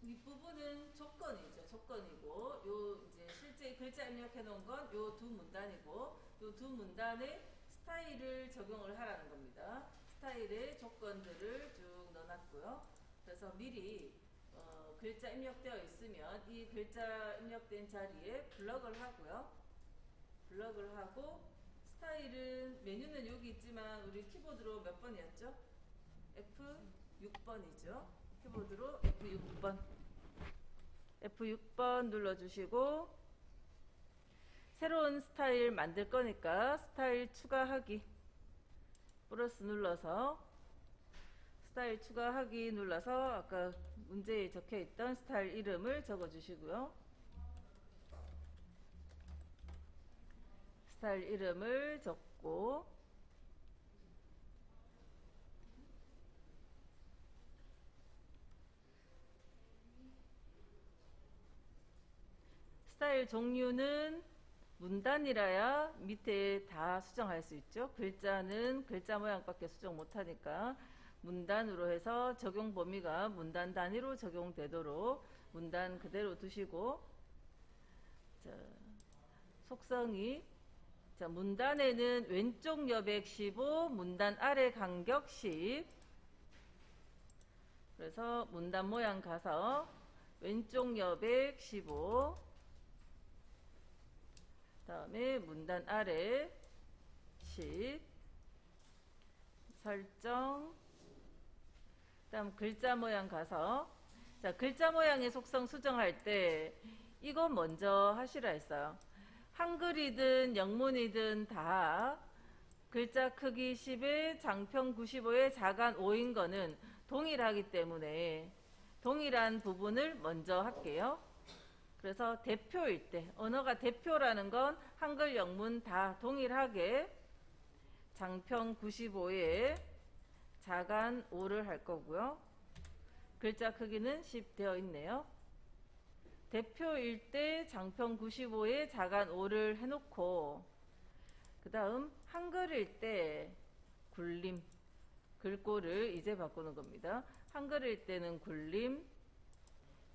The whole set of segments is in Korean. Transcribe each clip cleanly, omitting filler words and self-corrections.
윗부분은 조건이죠. 조건이고, 요 이제 실제 글자 입력해 놓은 건 요 두 문단이고, 요 두 문단에 스타일을 적용을 하라는 겁니다. 스타일의 조건들을 쭉 넣어놨고요. 그래서 미리 글자 입력되어 있으면 이 글자 입력된 자리에 블럭을 하고요. 블럭을 하고 스타일은 메뉴는 여기 있지만 우리 키보드로 몇 번이었죠? F6번이죠. 키보드로 F6번. F6번 눌러주시고 새로운 스타일 만들 거니까 스타일 추가하기 플러스 눌러서 스타일 추가하기 눌러서 아까 문제에 적혀 있던 스타일 이름을 적어 주시고요. 스타일 이름을 적고 스타일 종류는 문단이라야 밑에 다 수정할 수 있죠. 글자는 글자 모양밖에 수정 못하니까 문단으로 해서 적용 범위가 문단 단위로 적용되도록 문단 그대로 두시고, 자, 속성이, 자, 문단에는 왼쪽 여백 15, 문단 아래 간격 10. 그래서 문단 모양 가서 왼쪽 여백 15, 다음에 문단 아래 10, 설정, 다음 글자 모양 가서, 자, 글자 모양의 속성 수정할 때 이거 먼저 하시라 했어요. 한글이든 영문이든 다 글자 크기 10에 장평 95에 자간 5인 거는 동일하기 때문에 동일한 부분을 먼저 할게요. 그래서 대표일 때, 언어가 대표라는 건 한글 영문 다 동일하게 장평 95에 자간 5를 할 거고요. 글자 크기는 10 되어 있네요. 대표일 때 장평 95에 자간 5를 해놓고, 그 다음 한글일 때 굴림, 글꼴을 이제 바꾸는 겁니다. 한글일 때는 굴림,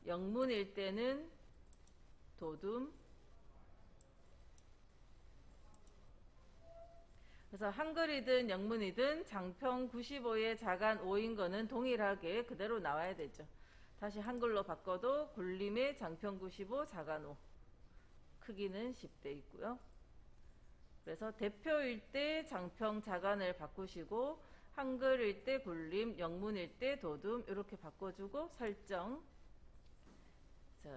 영문일 때는 도둠. 그래서 한글이든 영문이든 장평 95에 자간 5인 거는 동일하게 그대로 나와야 되죠. 다시 한글로 바꿔도 굴림의 장평 95 자간 5, 크기는 10대 있고요. 그래서 대표일 때 장평 자간을 바꾸시고 한글일 때 굴림, 영문일 때 도둠 이렇게 바꿔주고 설정. 자,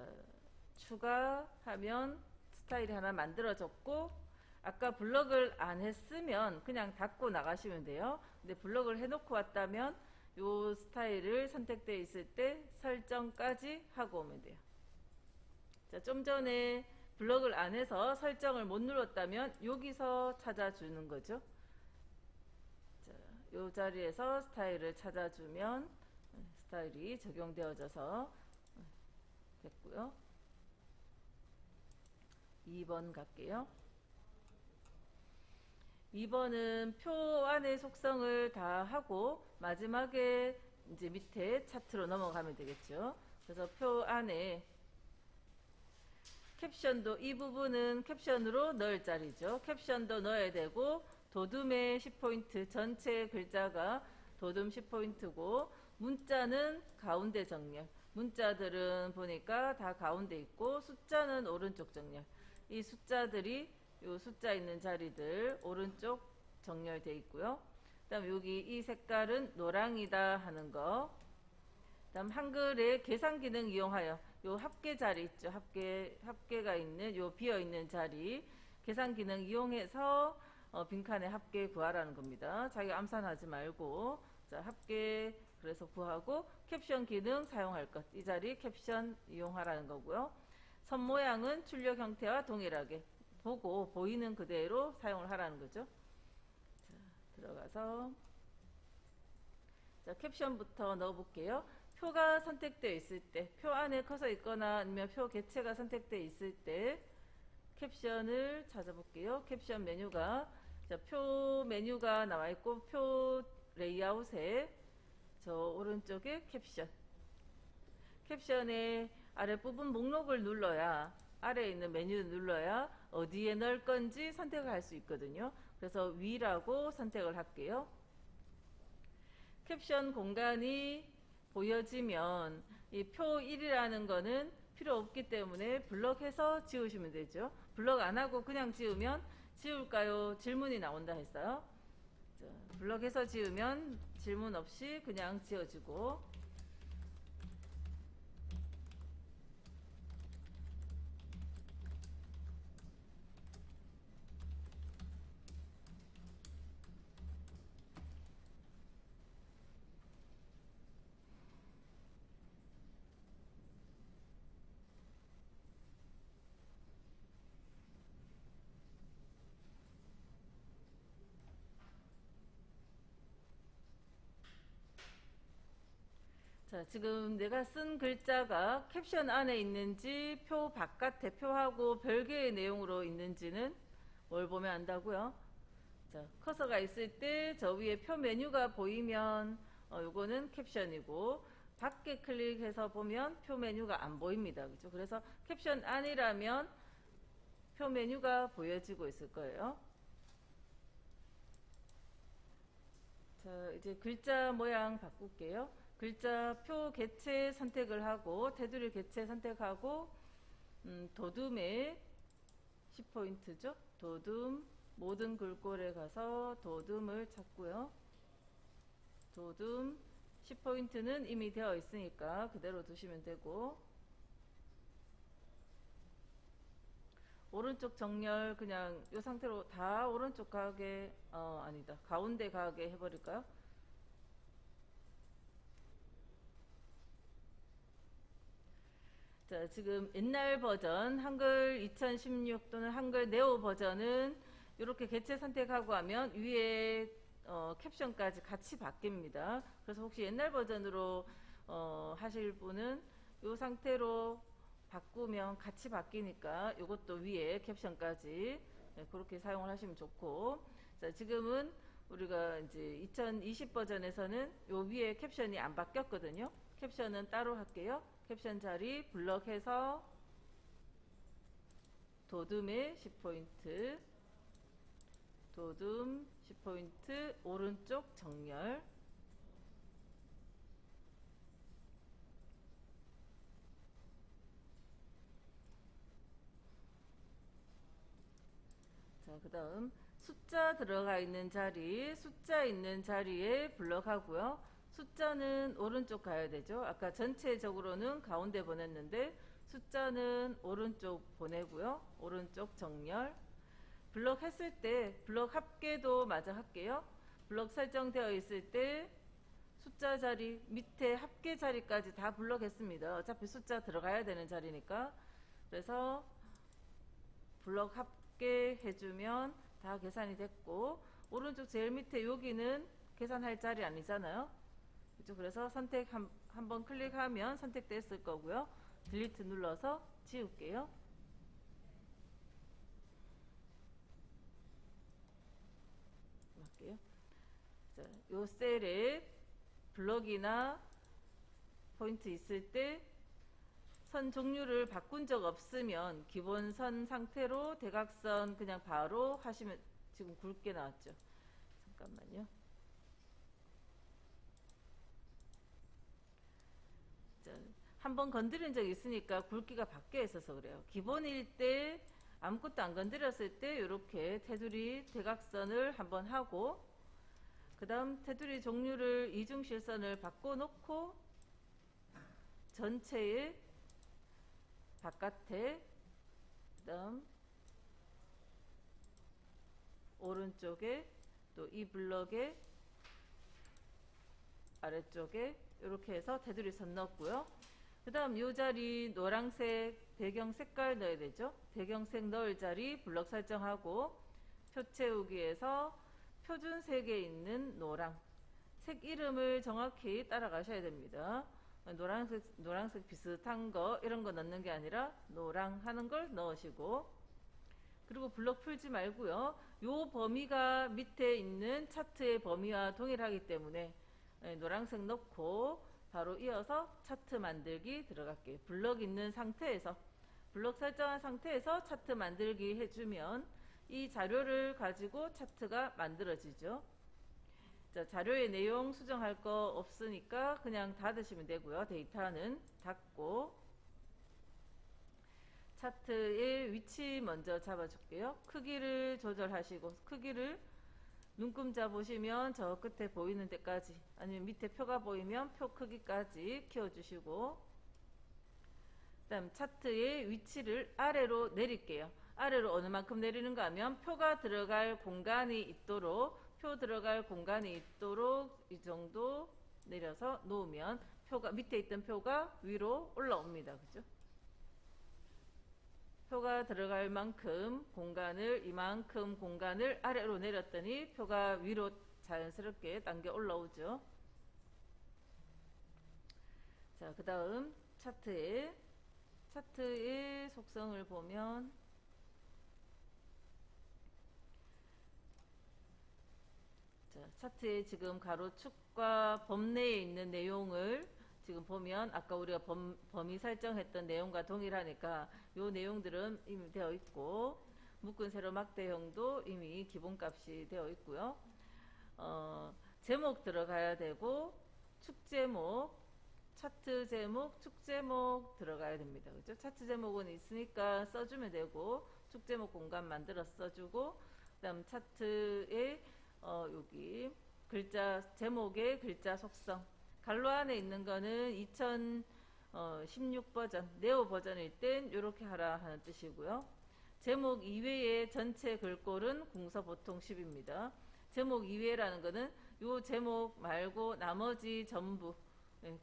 추가하면 스타일이 하나 만들어졌고, 아까 블럭을 안 했으면 그냥 닫고 나가시면 돼요. 근데 블럭을 해놓고 왔다면 요 스타일을 선택되어 있을 때 설정까지 하고 오면 돼요. 자, 좀 전에 블럭을 안 해서 설정을 못 눌렀다면 여기서 찾아주는 거죠. 자, 요 자리에서 스타일을 찾아주면 스타일이 적용되어져서 됐고요. 2번 갈게요. 2번은 표 안의 속성을 다 하고 마지막에 이제 밑에 차트로 넘어가면 되겠죠. 그래서 표 안에 캡션도, 이 부분은 캡션으로 넣을 자리죠. 캡션도 넣어야 되고 도둠의 10포인트, 전체 글자가 도둠 10포인트고 문자는 가운데 정렬. 문자들은 보니까 다 가운데 있고 숫자는 오른쪽 정렬. 이 숫자들이 요 숫자 있는 자리들 오른쪽 정렬되어 있고요. 그 다음 여기 이 색깔은 노랑이다 하는 거. 그 다음 한글의 계산 기능 이용하여 요 합계 자리 있죠. 합계가 있는 요 비어 있는 자리 계산 기능 이용해서 빈칸의 합계 구하라는 겁니다. 자기가 암산하지 말고, 자, 합계 그래서 구하고 캡션 기능 사용할 것. 이 자리 캡션 이용하라는 거고요. 선 모양은 출력 형태와 동일하게 보고 보이는 그대로 사용을 하라는 거죠. 자, 들어가서 자, 캡션부터 넣어 볼게요. 표가 선택되어 있을 때, 표 안에 커서 있거나 아니면 표 개체가 선택되어 있을 때 캡션을 찾아볼게요. 캡션 메뉴가, 자, 표 메뉴가 나와 있고 표 레이아웃에 저 오른쪽에 캡션. 캡션의 아랫부분 목록을 눌러야, 아래에 있는 메뉴를 눌러야 어디에 넣을 건지 선택을 할 수 있거든요. 그래서 위라고 선택을 할게요. 캡션 공간이 보여지면 이 표 1이라는 거는 필요 없기 때문에 블럭해서 지우시면 되죠. 블럭 안 하고 그냥 지우면 지울까요? 질문이 나온다 했어요. 자, 블럭해서 지우면 질문 없이 그냥 지워지고, 자, 지금 내가 쓴 글자가 캡션 안에 있는지 표 바깥에 표하고 별개의 내용으로 있는지는 뭘 보면 안다고요? 자, 커서가 있을 때 저 위에 표 메뉴가 보이면 요거는 캡션이고, 밖에 클릭해서 보면 표 메뉴가 안 보입니다. 그죠? 그래서 캡션 안이라면 표 메뉴가 보여지고 있을 거예요. 자, 이제 글자 모양 바꿀게요. 글자 표 개체 선택을 하고, 테두리 개체 선택하고, 도둠에 10포인트죠. 도둠, 모든 글꼴에 가서 도둠을 찾고요. 도둠 10포인트는 이미 되어 있으니까 그대로 두시면 되고, 오른쪽 정렬 그냥 이 상태로 다 오른쪽 가게, 아니다, 가운데 가게 해버릴까요? 자, 지금 옛날 버전 한글 2016 또는 한글 네오 버전은 이렇게 개체 선택하고 하면 위에 캡션까지 같이 바뀝니다. 그래서 혹시 옛날 버전으로 하실 분은 이 상태로 바꾸면 같이 바뀌니까 이것도 위에 캡션까지 그렇게 사용을 하시면 좋고, 자, 지금은 우리가 이제 2020 버전에서는 요 위에 캡션이 안 바뀌었거든요. 캡션은 따로 할게요. 캡션 자리 블럭해서 도둠에 10포인트, 도둠 10포인트, 오른쪽 정렬. 자, 그 다음 숫자 들어가 있는 자리, 숫자 있는 자리에 블럭하고요. 숫자는 오른쪽 가야 되죠. 아까 전체적으로는 가운데 보냈는데 숫자는 오른쪽 보내고요. 오른쪽 정렬. 블럭 했을 때 블럭 합계도 마저 할게요. 블럭 설정되어 있을 때 숫자 자리 밑에 합계 자리까지 다 블럭 했습니다. 어차피 숫자 들어가야 되는 자리니까. 그래서 블럭 합계 해주면 다 계산이 됐고, 오른쪽 제일 밑에 여기는 계산할 자리 아니잖아요. 그렇죠? 그래서 선택 한번 클릭하면 선택됐을 거고요. 딜리트 눌러서 지울게요. 할게요. 자, 요 셀에 블럭이나 포인트 있을 때 선 종류를 바꾼 적 없으면 기본 선 상태로 대각선 그냥 바로 하시면, 지금 굵게 나왔죠. 잠깐만요. 한번 건드린 적 있으니까 굵기가 바뀌어 있어서 그래요. 기본일 때 아무것도 안 건드렸을 때 이렇게 테두리 대각선을 한번 하고, 그 다음 테두리 종류를 이중실선을 바꿔놓고 전체의 바깥에, 그 다음 오른쪽에, 또 이 블럭의 아래쪽에 이렇게 해서 테두리 선 넣었고요. 그 다음 이 자리 노란색 배경 색깔 넣어야 되죠. 배경색 넣을 자리 블럭 설정하고, 표 채우기에서 표준색에 있는 노랑, 색 이름을 정확히 따라가셔야 됩니다. 노란색 비슷한 거 이런 거 넣는 게 아니라 노랑 하는 걸 넣으시고, 그리고 블럭 풀지 말고요. 요 범위가 밑에 있는 차트의 범위와 동일하기 때문에 노란색 넣고 바로 이어서 차트 만들기 들어갈게요. 블럭 있는 상태에서, 블럭 설정한 상태에서 차트 만들기 해주면 이 자료를 가지고 차트가 만들어지죠. 자, 자료의 내용 수정할 거 없으니까 그냥 닫으시면 되고요. 데이터는 닫고 차트의 위치 먼저 잡아줄게요. 크기를 조절하시고, 크기를 눈금자 보시면 저 끝에 보이는 데까지, 아니면 밑에 표가 보이면 표 크기까지 키워주시고, 그 다음 차트의 위치를 아래로 내릴게요. 아래로 어느 만큼 내리는가 하면 표가 들어갈 공간이 있도록, 표 들어갈 공간이 있도록 이 정도 내려서 놓으면 표가, 밑에 있던 표가 위로 올라옵니다. 그죠? 표가 들어갈 만큼 공간을, 이만큼 공간을 아래로 내렸더니 표가 위로 자연스럽게 당겨 올라오죠. 자, 그 다음 차트의 속성을 보면, 자, 차트에 지금 가로축과 범 내에 있는 내용을 지금 보면 아까 우리가 범위 설정했던 내용과 동일하니까 요 내용들은 이미 되어 있고, 묶은 세로 막대형도 이미 기본값이 되어 있고요. 제목 들어가야 되고, 축제목, 차트 제목, 축제목 들어가야 됩니다. 그죠? 차트 제목은 있으니까 써주면 되고, 축제목 공간 만들어 써주고, 그 다음 차트에 여기 글자, 제목의 글자 속성, 갈로 안에 있는 거는 2016 버전, 네오 버전일 땐 이렇게 하라 하는 뜻이고요. 제목 이외의 전체 글꼴은 궁서 보통 10입니다. 제목 이외라는 거는 요 제목 말고 나머지 전부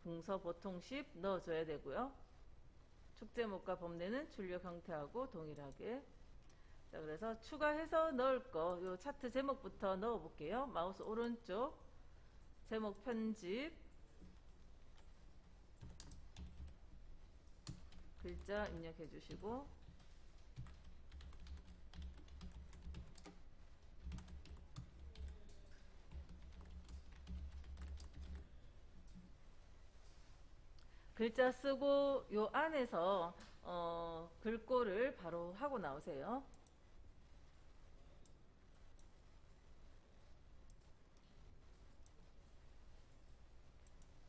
궁서 보통 10 넣어줘야 되고요. 축제목과 범례는 출력 형태하고 동일하게. 자, 그래서 추가해서 넣을 거, 요 차트 제목부터 넣어 볼게요. 마우스 오른쪽 제목 편집, 글자 입력해 주시고, 글자 쓰고 요 안에서 글꼴을 바로 하고 나오세요.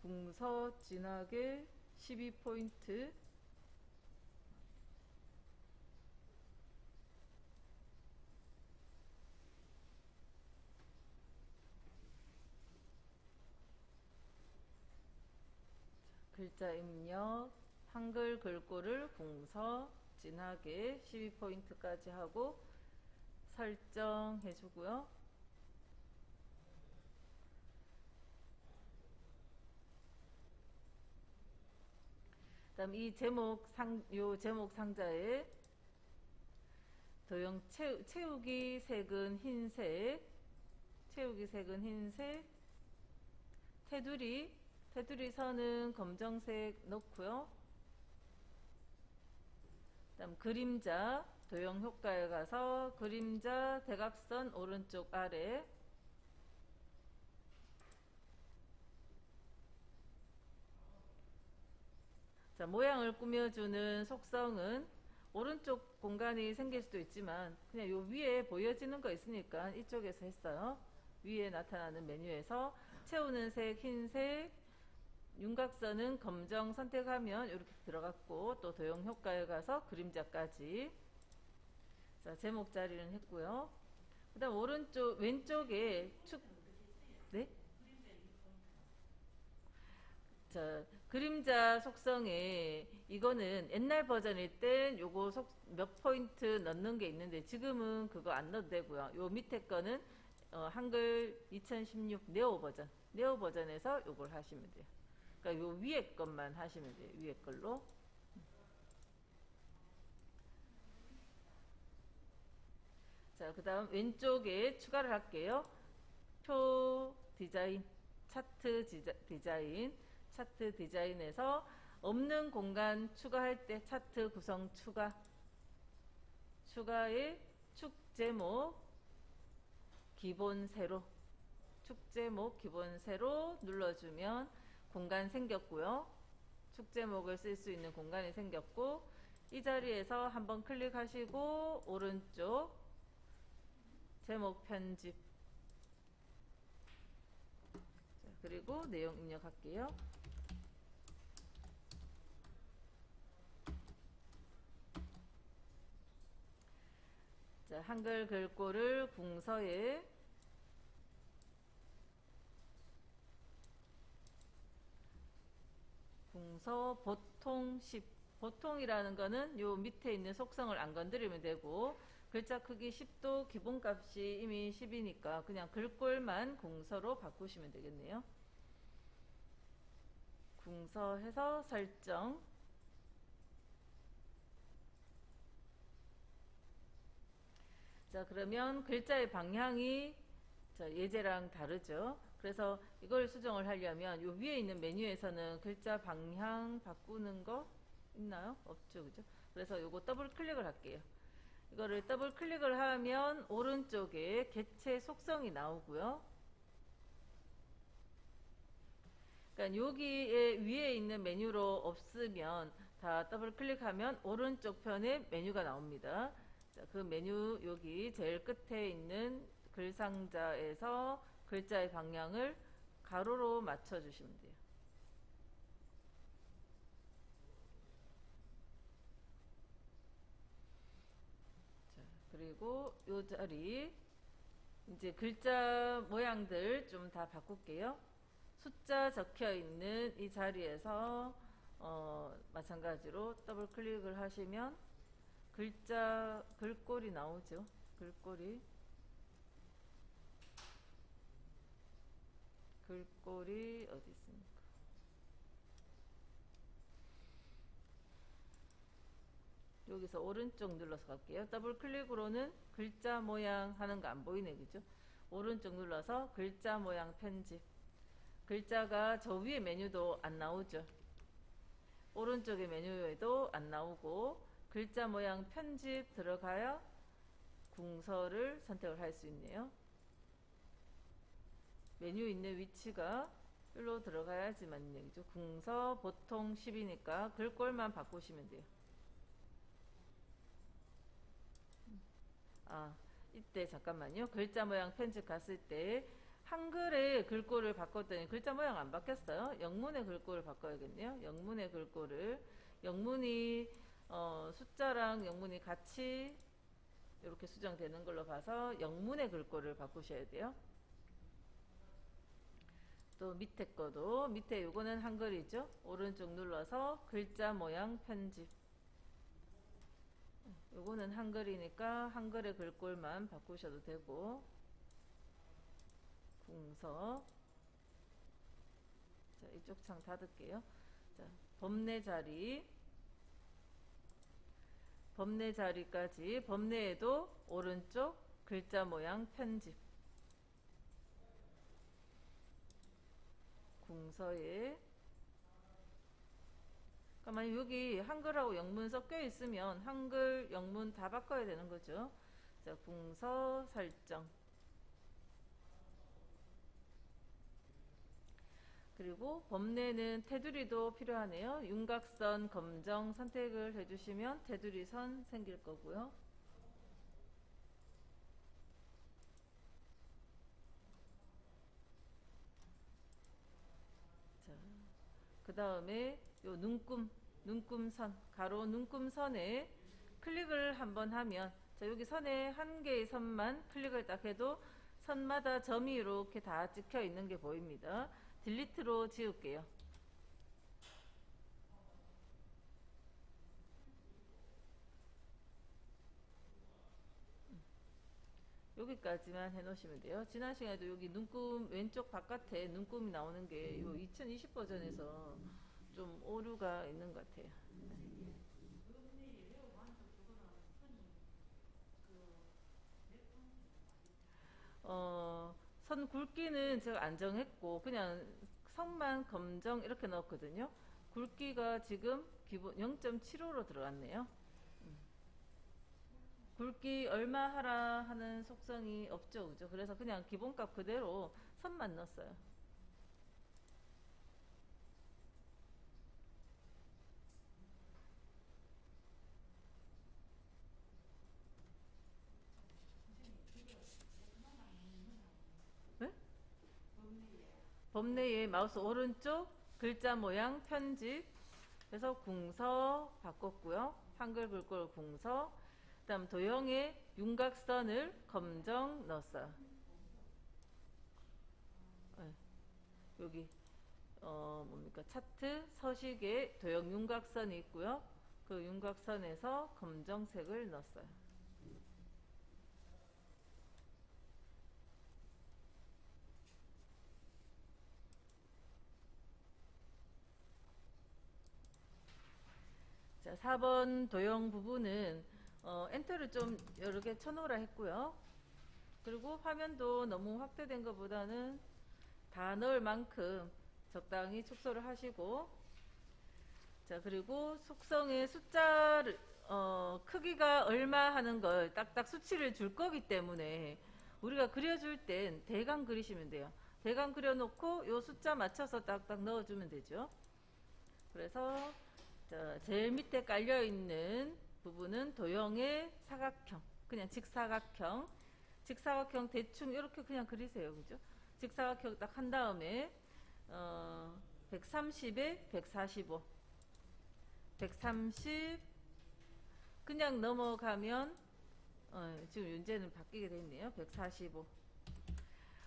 궁서 진하게 12포인트, 글자 입력, 한글 글꼴을 궁서 진하게 12포인트까지 하고 설정해 주고요. 그다음 이 요 제목 상자에 도형 채우기 색은 흰색, 채우기 색은 흰색, 테두리 선은 검정색 넣고요. 그다음 그림자, 도형 효과에 가서 그림자 대각선 오른쪽 아래, 자, 모양을 꾸며주는 속성은 오른쪽 공간이 생길 수도 있지만 그냥 요 위에 보여지는 거 있으니까 이쪽에서 했어요. 위에 나타나는 메뉴에서 채우는 색 흰색, 윤곽선은 검정 선택하면 이렇게 들어갔고, 또 도형 효과에 가서 그림자까지. 자, 제목 자리는 했고요. 그 다음 왼쪽에 네? 자, 그림자 속성에 이거는 옛날 버전일 땐 요거 몇 포인트 넣는 게 있는데 지금은 그거 안 넣어도 되고요. 요 밑에 거는 한글 2016 네오 버전에서 요걸 하시면 돼요. 그러니까 요 위에 것만 하시면 돼요. 위에 걸로. 자, 그 다음 왼쪽에 추가를 할게요. 표 디자인, 차트 디자인, 차트 디자인에서 없는 공간 추가할 때 차트 구성 추가에 축 제목 기본 세로, 축 제목 기본 세로 눌러주면 공간 생겼고요. 축 제목을 쓸 수 있는 공간이 생겼고, 이 자리에서 한번 클릭하시고 오른쪽 제목 편집, 자, 그리고 내용 입력할게요. 자, 한글 글꼴을 궁서에 궁서 보통 10, 보통이라는 거는 요 밑에 있는 속성을 안 건드리면 되고, 글자 크기 10도 기본값이 이미 10이니까 그냥 글꼴만 궁서로 바꾸시면 되겠네요. 궁서 해서 설정. 자, 그러면 글자의 방향이 예제랑 다르죠. 그래서 이걸 수정을 하려면 요 위에 있는 메뉴에서는 글자 방향 바꾸는 거 있나요? 없죠, 그죠? 그래서 요거 더블 클릭을 할게요. 이거를 더블 클릭을 하면 오른쪽에 개체 속성이 나오고요. 그러니까 여기에 위에 있는 메뉴로 없으면 다 더블 클릭하면 오른쪽 편에 메뉴가 나옵니다. 자, 그 메뉴 여기 제일 끝에 있는 글 상자에서 글자의 방향을 가로로 맞춰 주시면 돼요. 자, 그리고 요 자리 이제 글자 모양들 좀 다 바꿀게요. 숫자 적혀 있는 이 자리에서 마찬가지로 더블 클릭을 하시면 글자 글꼴이 나오죠. 글꼴이 어디 있습니까? 여기서 오른쪽 눌러서 갈게요. 더블 클릭으로는 글자 모양 하는 거 안 보이네, 그죠? 오른쪽 눌러서 글자 모양 편집. 글자가 저 위에 메뉴도 안 나오죠. 오른쪽의 메뉴에도 안 나오고, 글자 모양 편집 들어가야 궁서를 선택을 할 수 있네요. 메뉴 있는 위치가 여기로 들어가야지만 얘기죠. 궁서 보통 10이니까 글꼴만 바꾸시면 돼요. 아, 이때 잠깐만요. 글자 모양 편집 갔을 때 한글의 글꼴을 바꿨더니 글자 모양 안 바뀌었어요. 영문의 글꼴을 바꿔야겠네요. 영문의 글꼴을, 영문이 숫자랑 영문이 같이 이렇게 수정되는 걸로 봐서 영문의 글꼴을 바꾸셔야 돼요. 또 밑에 거도, 밑에 요거는 한글이죠. 오른쪽 눌러서 글자 모양 편집. 요거는 한글이니까 한글의 글꼴만 바꾸셔도 되고, 궁서. 자, 이쪽 창 닫을게요. 자, 범례 자리. 범례 자리까지, 범례에도 오른쪽 글자 모양 편집. 궁서에. 그러니까 만약 여기 한글하고 영문 섞여 있으면 한글, 영문 다 바꿔야 되는 거죠. 자, 궁서 설정. 그리고 범례는 테두리도 필요하네요. 윤곽선 검정 선택을 해주시면 테두리 선 생길 거고요. 자, 그 다음에 요 눈금선, 가로 눈금선에 클릭을 한번 하면, 자, 여기 선에 한 개의 선만 클릭을 딱 해도 선마다 점이 이렇게 다 찍혀 있는 게 보입니다. 딜리트로 지울게요. 여기까지만 해놓으시면 돼요. 지난 시간에도 여기 눈금 왼쪽 바깥에 눈금이 나오는 게 2020 버전에서 좀 오류가 있는 것 같아요. 선 굵기는 제가 안 정했고 그냥 선만 검정 이렇게 넣었거든요. 굵기가 지금 기본 0.75로 들어갔네요. 굵기 얼마 하라 하는 속성이 없죠, 그죠? 그래서 그냥 기본값 그대로 선만 넣었어요. 범내에 마우스 오른쪽 글자 모양 편집 그래서 궁서 바꿨고요. 한글 글꼴 궁서. 그다음 도형에 윤곽선을 검정 넣었어요. 네, 여기 뭡니까 차트 서식에 도형 윤곽선이 있고요. 그 윤곽선에서 검정색을 넣었어요. 자, 4번 도형 부분은 엔터를 좀 여러 개 쳐놓으라 했고요. 그리고 화면도 너무 확대된 것보다는 다 넣을 만큼 적당히 축소를 하시고, 자, 그리고 속성의 숫자를 크기가 얼마 하는 걸 딱딱 수치를 줄 거기 때문에 우리가 그려줄 땐 대강 그리시면 돼요. 대강 그려놓고 요 숫자 맞춰서 딱딱 넣어주면 되죠. 그래서 자, 제일 밑에 깔려있는 부분은 도형의 사각형, 그냥 직사각형, 직사각형 대충 이렇게 그냥 그리세요. 그죠? 직사각형 딱 한 다음에 130에 145, 130 그냥 넘어가면 지금 윤제는 바뀌게 돼 있네요. 145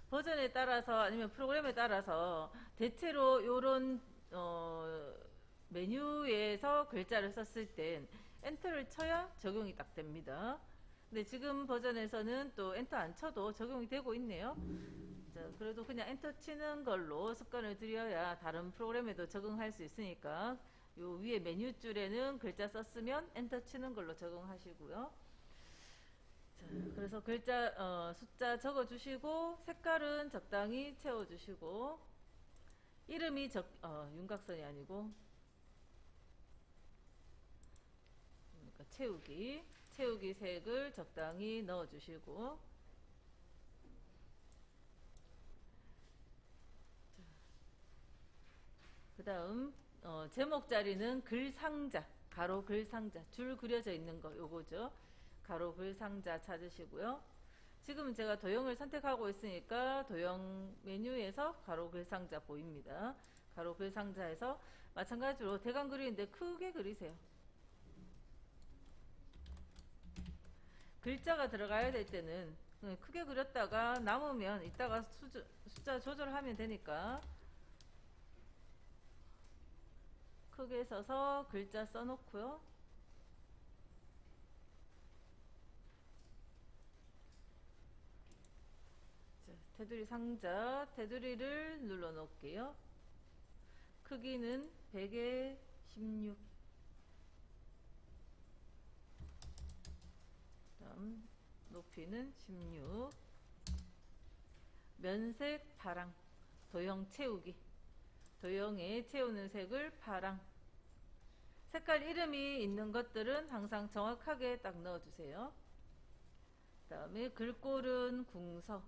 버전에 따라서 아니면 프로그램에 따라서 대체로 요런 메뉴에서 글자를 썼을 땐 엔터를 쳐야 적용이 딱 됩니다. 근데 지금 버전에서는 또 엔터 안 쳐도 적용이 되고 있네요. 자, 그래도 그냥 엔터 치는 걸로 습관을 들여야 다른 프로그램에도 적응할 수 있으니까 요 위에 메뉴 줄에는 글자 썼으면 엔터 치는 걸로 적응하시고요. 자, 그래서 글자 숫자 적어주시고 색깔은 적당히 채워주시고 이름이 윤곽선이 아니고 그러니까 채우기 색을 적당히 넣어주시고 그 다음 제목 자리는 글상자 가로 글상자 줄 그려져 있는 거 요거죠. 가로 글상자 찾으시고요. 지금 제가 도형을 선택하고 있으니까 도형 메뉴에서 가로 글상자 보입니다. 가로 글상자에서 마찬가지로 대강 그리는데 크게 그리세요. 글자가 들어가야 될 때는 크게 그렸다가 남으면 이따가 숫자 조절하면 되니까 크게 써서 글자 써놓고요. 자, 테두리 상자 테두리를 눌러 놓을게요. 크기는 100에 16 다음 높이는 16 면색 파랑 도형 채우기 도형에 채우는 색을 파랑 색깔 이름이 있는 것들은 항상 정확하게 딱 넣어주세요. 그 다음에 글꼴은 궁서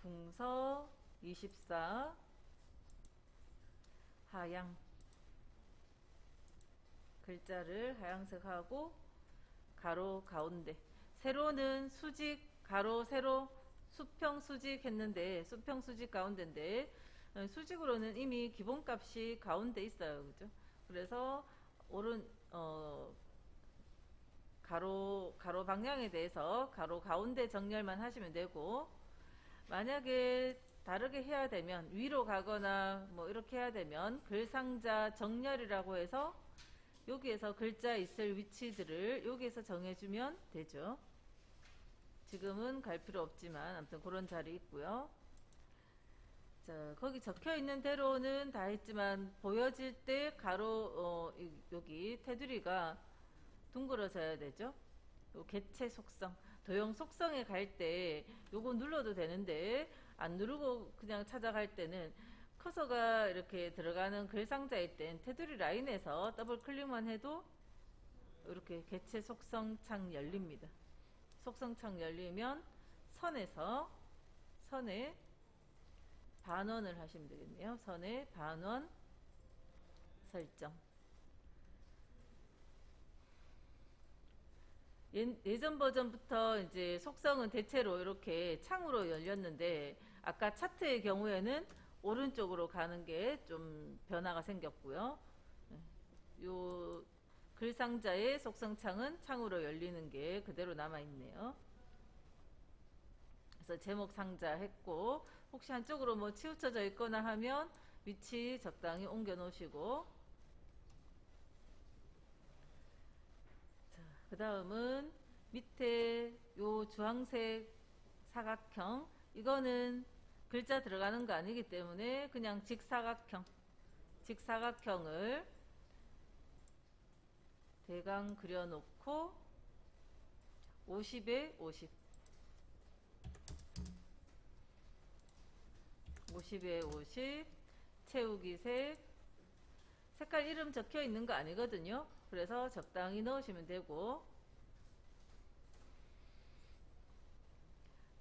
궁서 24 하양 글자를 하양색하고 가로 가운데 세로는 수직 가로 세로 수평 수직 했는데 수평 수직 가운데인데 수직으로는 이미 기본값이 가운데 있어요. 그죠? 그래서 가로 방향에 대해서 가로 가운데 정렬만 하시면 되고 만약에 다르게 해야 되면 위로 가거나 뭐 이렇게 해야 되면 글상자 정렬이라고 해서 여기에서 글자 있을 위치들을 여기에서 정해주면 되죠. 지금은 갈 필요 없지만 아무튼 그런 자리 있고요. 자, 거기 적혀 있는 대로는 다 했지만 보여질 때 가로 여기 테두리가 둥그러져야 되죠. 요 개체 속성 도형 속성에 갈 때 요거 눌러도 되는데 안 누르고 그냥 찾아갈 때는 커서가 이렇게 들어가는 글상자일 땐 테두리 라인에서 더블 클릭만 해도 이렇게 개체 속성 창 열립니다. 속성 창 열리면 선에 반원을 하시면 되겠네요. 선에 반원 설정 예전 버전부터 이제 속성은 대체로 이렇게 창으로 열렸는데 아까 차트의 경우에는 오른쪽으로 가는 게 좀 변화가 생겼고요. 요 글상자의 속성창은 창으로 열리는 게 그대로 남아 있네요. 그래서 제목 상자 했고, 혹시 한쪽으로 뭐 치우쳐져 있거나 하면 위치 적당히 옮겨 놓으시고, 그 다음은 밑에 요 주황색 사각형, 이거는 글자 들어가는 거 아니기 때문에 그냥 직사각형을 대강 그려놓고 50에 50, 50에 50, 채우기 색깔 이름 적혀 있는 거 아니거든요. 그래서 적당히 넣으시면 되고,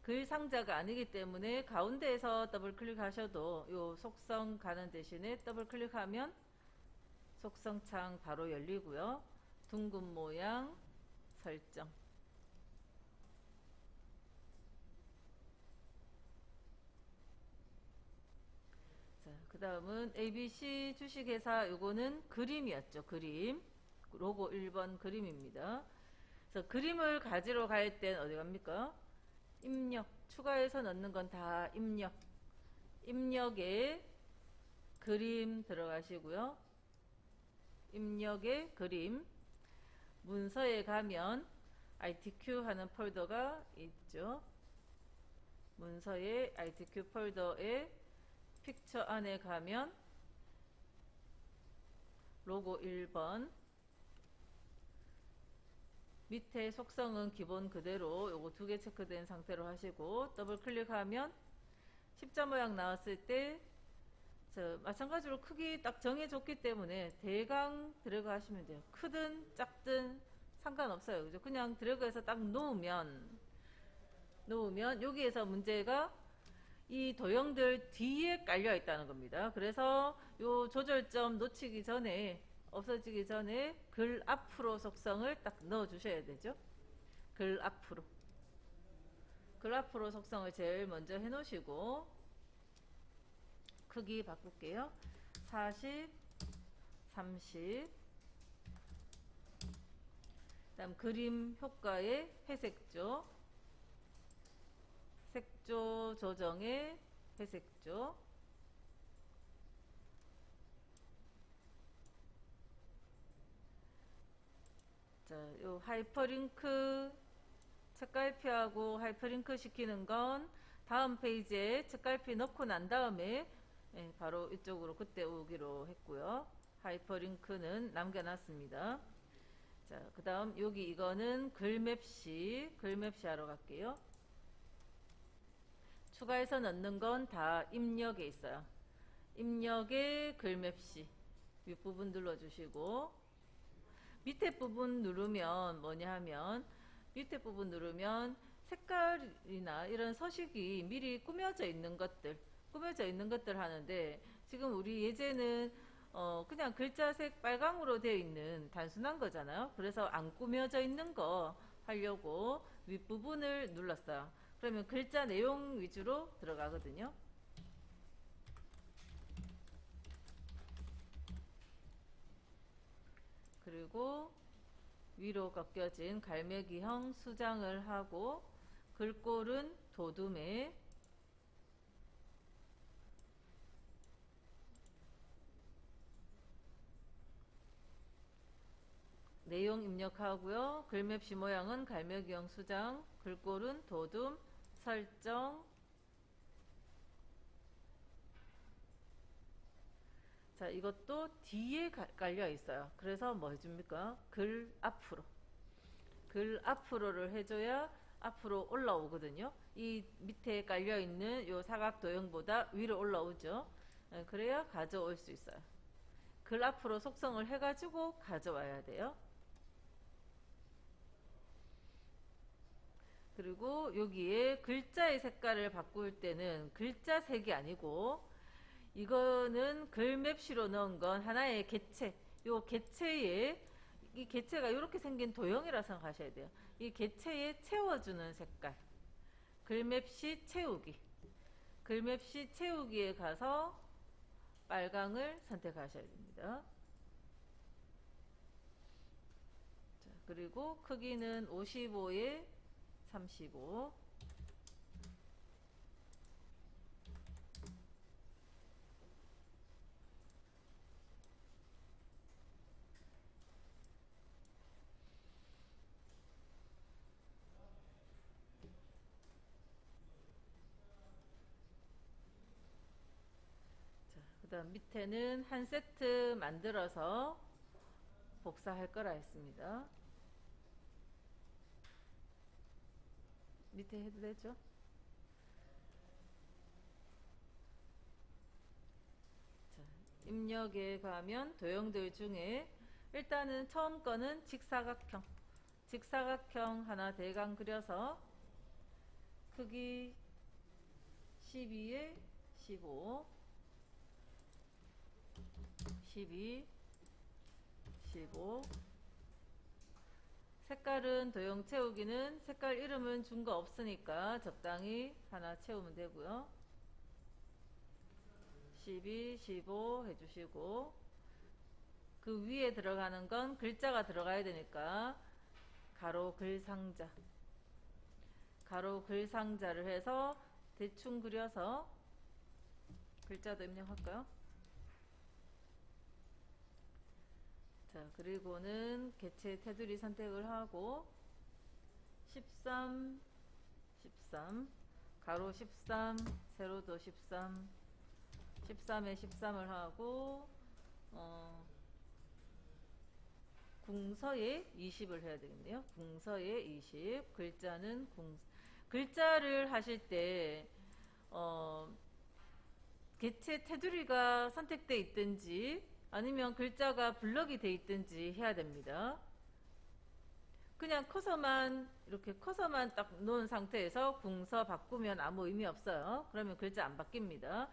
글 상자가 아니기 때문에 가운데에서 더블 클릭하셔도 요 속성 가는 대신에 더블 클릭하면 속성창 바로 열리고요. 둥근 모양 설정. 자, 그 다음은 ABC 주식회사, 요거는 그림이었죠. 그림. 로고 1번 그림입니다. 그래서 그림을 가지러 갈 땐 어디 갑니까? 입력. 추가해서 넣는 건 다 입력. 입력에 그림 들어가시고요. 입력에 그림. 문서에 가면 ITQ 하는 폴더가 있죠. 문서에 ITQ 폴더에 픽처 안에 가면 로고 1번, 밑에 속성은 기본 그대로 요거 두 개 체크된 상태로 하시고, 더블 클릭하면 십자 모양 나왔을 때 마찬가지로 크기 딱 정해줬기 때문에 대강 드래그하시면 돼요. 크든 작든 상관없어요. 그죠? 그냥 드래그해서 딱 놓으면 여기에서 문제가 이 도형들 뒤에 깔려 있다는 겁니다. 그래서 요 조절점 놓치기 전에, 없어지기 전에 글 앞으로 속성을 딱 넣어 주셔야 되죠. 글 앞으로 속성을 제일 먼저 해 놓으시고, 크기 바꿀게요. 40, 30. 그다음 그림 효과의 회색조, 색조 조정의 회색조. 자, 요 하이퍼링크 책갈피하고 하이퍼링크 시키는 건 다음 페이지에 책갈피 넣고 난 다음에 바로 이쪽으로 그때 오기로 했고요. 하이퍼링크는 남겨놨습니다. 자, 그 다음 여기 이거는 글맵시 하러 갈게요. 추가해서 넣는 건 다 입력에 있어요. 입력에 글맵시 윗부분 눌러주시고, 밑에 부분 누르면 뭐냐 하면, 밑에 부분 누르면 색깔이나 이런 서식이 미리 꾸며져 있는 것들 하는데, 지금 우리 예제는 그냥 글자색 빨강으로 되어 있는 단순한 거잖아요. 그래서 안 꾸며져 있는 거 하려고 윗부분을 눌렀어요. 그러면 글자 내용 위주로 들어가거든요. 그리고 위로 꺾여진 갈매기형 수장을 하고, 글꼴은 도둠에, 내용 입력하고요. 글맵시 모양은 갈매기형 수장, 글꼴은 도둠, 설정. 자, 이것도 뒤에 깔려 있어요. 그래서 뭐 해줍니까? 글 앞으로를 해줘야 앞으로 올라오거든요. 이 밑에 깔려 있는 요 사각 도형보다 위로 올라오죠. 그래야 가져올 수 있어요. 글 앞으로 속성을 해가지고 가져와야 돼요. 그리고 여기에 글자의 색깔을 바꿀 때는 글자 색이 아니고, 이거는 글맵시로 넣은 건 하나의 개체, 요 개체에, 이 개체가 이렇게 생긴 도형이라 생각하셔야 돼요. 이 개체에 채워주는 색깔. 글맵 시 채우기. 글맵 시 채우기에 가서 빨강을 선택하셔야 됩니다. 자, 그리고 크기는 55에 35. 그 다음 밑에는 한 세트 만들어서 복사할 거라 했습니다. 밑에 해도 되죠? 자, 입력에 가면 도형들 중에 일단은 처음 거는 직사각형. 직사각형 하나 대강 그려서 크기 12에 15, 12, 15. 색깔은 도형 채우기는 색깔 이름은 준 거 없으니까 적당히 하나 채우면 되고요. 12, 15 해주시고, 그 위에 들어가는 건 글자가 들어가야 되니까 가로 글상자, 가로 글상자를 해서 대충 그려서 글자도 입력할까요? 자, 그리고는 개체 테두리 선택을 하고 13, 13, 가로 13, 세로도 13, 13에 13을 하고 궁서에 20을 해야 되겠네요. 궁서에 20. 글자는 글자를 하실 때 개체 테두리가 선택되어 있든지 아니면 글자가 블럭이 돼 있든지 해야 됩니다. 그냥 커서만 이렇게 커서만 딱 놓은 상태에서 궁서 바꾸면 아무 의미 없어요. 그러면 글자 안 바뀝니다.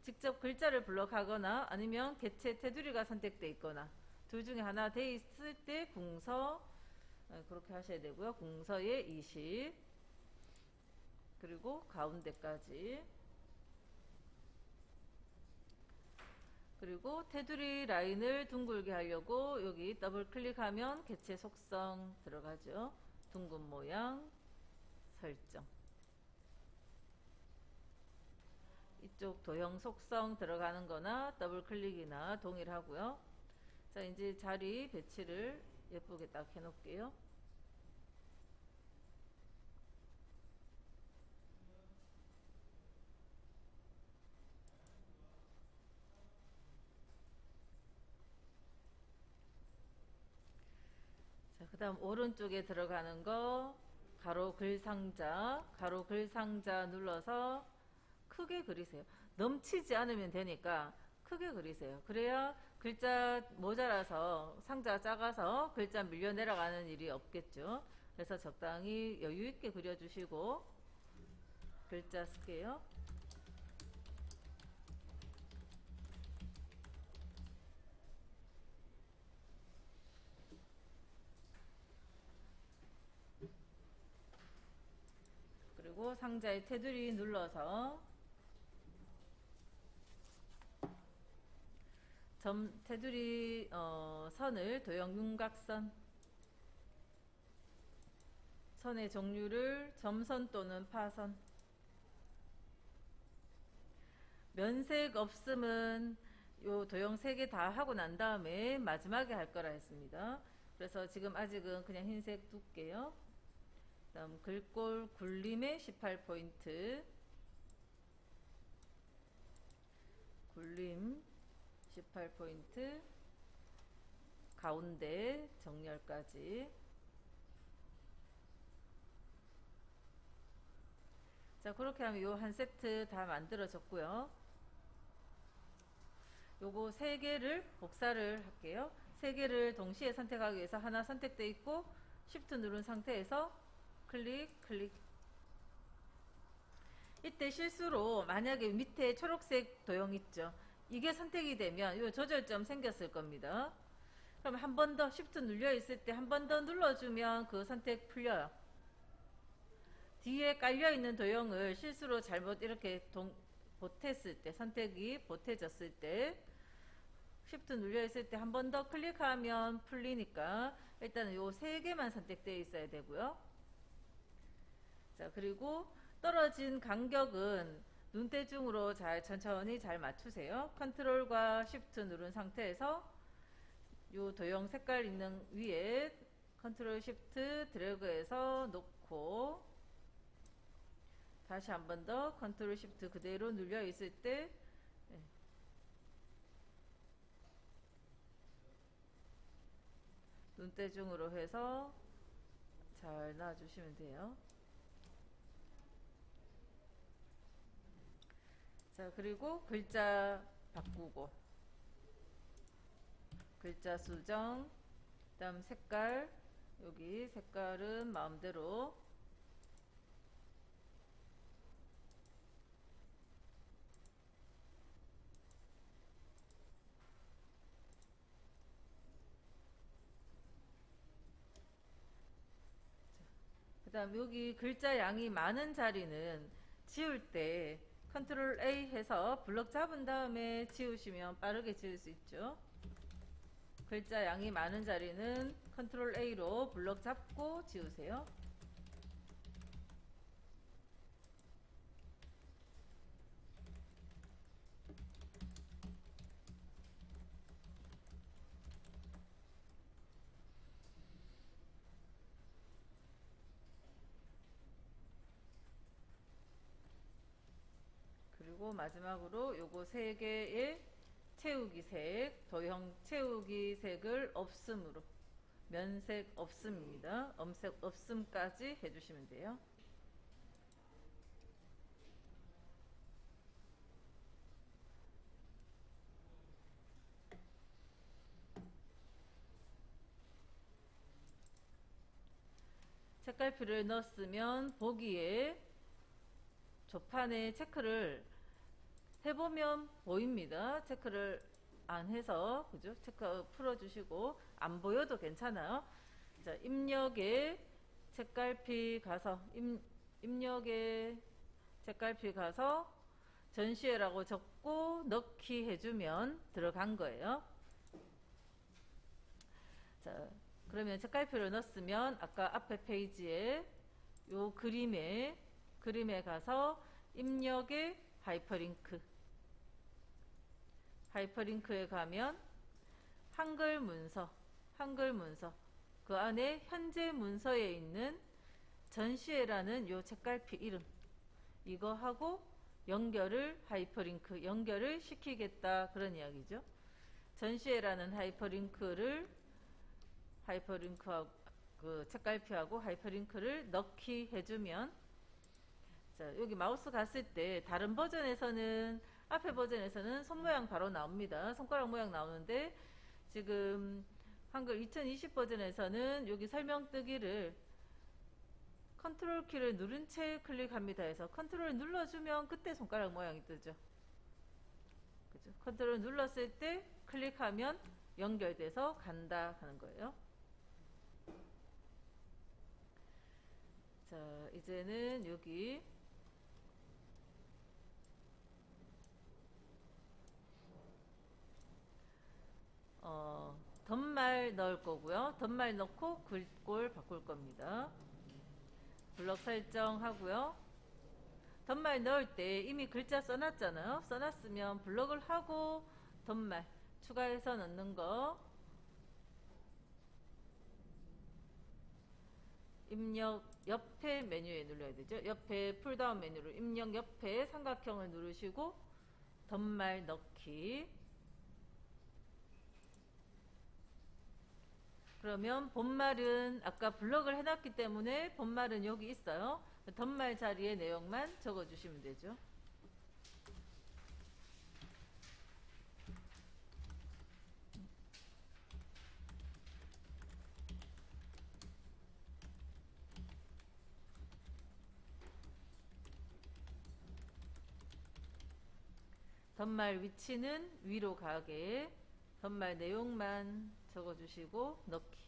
직접 글자를 블럭하거나 아니면 개체 테두리가 선택되어 있거나 둘 중에 하나 돼 있을 때 궁서 그렇게 하셔야 되고요. 궁서에 20 그리고 가운데까지, 그리고 테두리 라인을 둥글게 하려고 여기 더블 클릭하면 개체 속성 들어가죠. 둥근 모양 설정, 이쪽 도형 속성 들어가는 거나 더블 클릭이나 동일하고요. 자, 이제 자리 배치를 예쁘게 딱 해 놓을게요. 자, 그 다음 오른쪽에 들어가는 거 가로 글상자, 가로 글상자 눌러서 크게 그리세요. 넘치지 않으면 되니까 크게 그리세요. 그래야 글자 모자라서 상자가 작아서 글자 밀려 내려가는 일이 없겠죠. 그래서 적당히 여유 있게 그려주시고 글자 쓸게요. 그리고 상자의 테두리 눌러서 테두리 선을 도형 윤곽선, 선의 종류를 점선 또는 파선, 면색 없음은 요 도형 3개 다 하고 난 다음에 마지막에 할 거라 했습니다. 그래서 지금 아직은 그냥 흰색 둘게요. 다음 글꼴 굴림에 18포인트, 굴림 18포인트, 가운데 정렬까지. 자, 그렇게 하면 요 한 세트 다 만들어졌고요. 요거 3개를 복사를 할게요. 3개를 동시에 선택하기 위해서 하나 선택되어 있고 Shift 누른 상태에서 클릭, 클릭. 이때 실수로 만약에 밑에 초록색 도형 있죠. 이게 선택이 되면 요 조절점 생겼을 겁니다. 그럼 한 번 더 Shift 눌려 있을 때 한 번 더 눌러주면 그 선택 풀려요. 뒤에 깔려 있는 도형을 실수로 잘못 이렇게 보탰을 때, 선택이 보태졌을 때 Shift 눌려 있을 때 한 번 더 클릭하면 풀리니까 일단은 요 세 개만 선택되어 있어야 되고요. 자, 그리고 떨어진 간격은 눈대중으로 천천히 잘 맞추세요. 컨트롤과 Shift 누른 상태에서 요 도형 색깔 있는 위에 컨트롤 Shift 드래그해서 놓고 다시 한 번 더 컨트롤 Shift 그대로 눌려 있을 때 눈대중으로 해서 잘 놔주시면 돼요. 자, 그리고 글자 바꾸고 글자 수정, 그 다음 색깔, 여기 색깔은 마음대로 그 다음 여기 글자 양이 많은 자리는 지울 때 컨트롤 A 해서 블럭 잡은 다음에 지우시면 빠르게 지울 수 있죠. 글자 양이 많은 자리는 컨트롤 A로 블럭 잡고 지우세요. 그리고 마지막으로 요거 세 개의 채우기 색, 도형 채우기 색을 없음으로, 면색 없음입니다. 엄색 없음까지 해주시면 돼요. 책갈피를 넣었으면 보기에 조판에 체크를 해보면 보입니다. 체크를 안 해서, 그죠? 체크 풀어주시고, 안 보여도 괜찮아요. 자, 입력에 책갈피 가서, 입력에 책갈피 가서 전시회라고 적고 넣기 해주면 들어간 거예요. 자, 그러면 책갈피를 넣었으면 아까 앞에 페이지에 요 그림에 가서 입력에 하이퍼링크에 가면 한글 문서 그 안에 현재 문서에 있는 전시회라는 요 책갈피 이름 이거 하고 연결을 시키겠다 그런 이야기죠. 전시회라는 하이퍼링크하고 그 책갈피하고 하이퍼링크를 넣기 해주면 자, 여기 마우스 갔을 때 다른 버전에서는 앞에 버전에서는 손 모양 바로 나옵니다. 손가락 모양 나오는데 지금 한글 2020 버전에서는 여기 설명 뜨기를 컨트롤 키를 누른 채 클릭합니다 해서 컨트롤 눌러주면 그때 손가락 모양이 뜨죠. 그죠? 컨트롤 눌렀을 때 클릭하면 연결돼서 간다 하는 거예요. 자, 이제는 여기 덧말 넣을 거고요. 덧말 넣고 글꼴 바꿀 겁니다. 블럭 설정하고요. 덧말 넣을 때 이미 글자 써놨잖아요. 써놨으면 블럭을 하고 덧말 추가해서 넣는 거 입력 옆에 메뉴에 눌러야 되죠. 옆에 풀다운 메뉴로 입력 옆에 삼각형을 누르시고 덧말 넣기 그러면 본말은 아까 블럭을 해놨기 때문에 본말은 여기 있어요. 덧말 자리에 내용만 적어주시면 되죠. 덧말 위치는 위로 가게 덧말 내용만 적어주시고 넣기.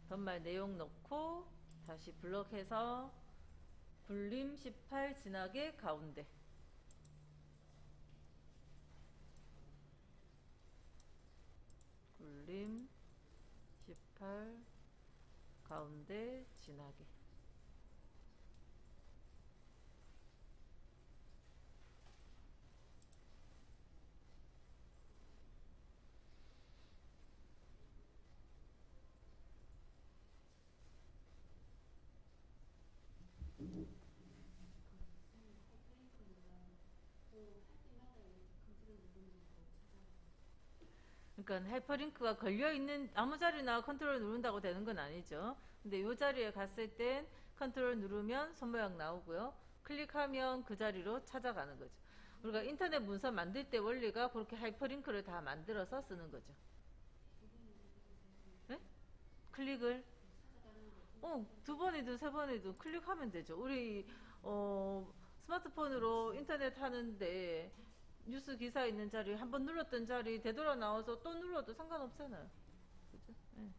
덧말 내용 넣고 다시 블럭해서 굴림 18 진하게 가운데. 굴림 18 가운데 진하게. 그러니까 하이퍼링크가 걸려있는 아무 자리나 컨트롤 누른다고 되는 건 아니죠. 근데 이 자리에 갔을 땐 컨트롤 누르면 손모양 나오고요. 클릭하면 그 자리로 찾아가는 거죠. 우리가 인터넷 문서 만들 때 원리가 그렇게 하이퍼링크를 다 만들어서 쓰는 거죠. 네? 클릭을 두 번이든 세 번이든 클릭하면 되죠. 우리 스마트폰으로 인터넷 하는데 뉴스 기사 있는 자리 한 번 눌렀던 자리 되돌아 나와서 또 눌러도 상관없잖아요. 그죠? 네.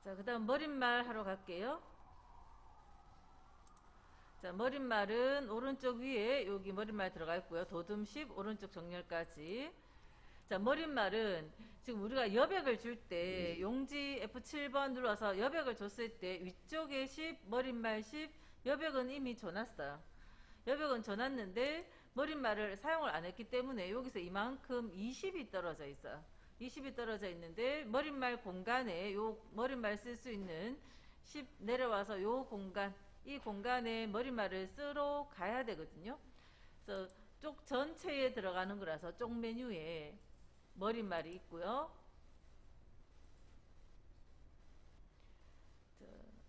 자, 그 다음 머릿말 하러 갈게요. 자, 머릿말은 오른쪽 위에 여기 머릿말 들어가 있고요. 도둠 10 오른쪽 정렬까지. 자, 머릿말은 지금 우리가 여백을 줄 때 용지 F7번 눌러서 여백을 줬을 때 위쪽에 10 머릿말 10 여백은 이미 줘놨어요. 여백은 줘놨는데 머릿말을 사용을 안 했기 때문에 여기서 이만큼 20이 떨어져 있어요. 20이 떨어져 있는데 머릿말 공간에 요 머릿말 쓸 수 있는 10 내려와서 요 공간, 이 공간에 머릿말을 쓰러 가야 되거든요. 그래서 쪽 전체에 들어가는 거라서 쪽 메뉴에 머릿말이 있고요.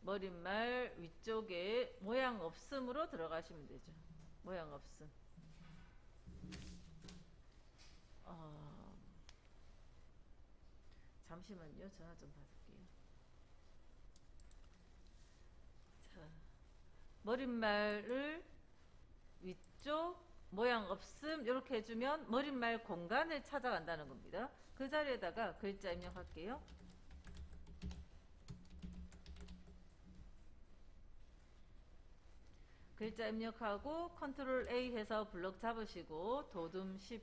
머릿말 위쪽에 모양 없음으로 들어가시면 되죠. 모양 없음. 잠시만요. 전화 좀 받을게요. 자, 머릿말을 위쪽 모양 없음 이렇게 해주면 머릿말 공간을 찾아간다는 겁니다. 그 자리에다가 글자 입력할게요. 글자 입력하고 컨트롤 A 해서 블럭 잡으시고 도둠 10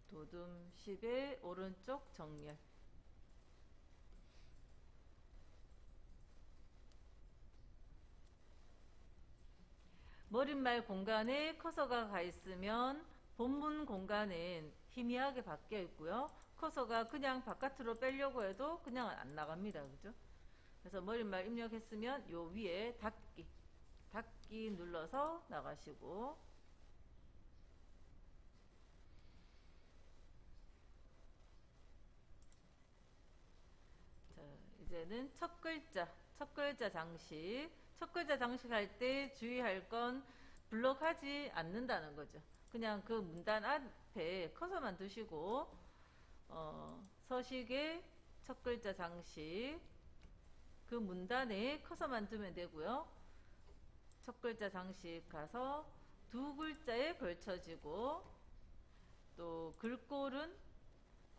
도둠 10의 오른쪽 정렬. 머릿말 공간에 커서가 가 있으면 본문 공간은 희미하게 바뀌어 있고요. 커서가 그냥 바깥으로 빼려고 해도 그냥 안 나갑니다. 그죠? 그래서 머릿말 입력했으면 요 위에 닫기 눌러서 나가시고, 자, 이제는 첫 글자 장식. 첫 글자 장식할 때 주의할 건 블럭하지 않는다는 거죠. 그냥 그 문단 앞에 커서만 두시고 서식의 첫 글자 장식 그 문단에 커서만 두면 되고요. 첫 글자 장식 가서 두 글자에 걸쳐지고 또 글꼴은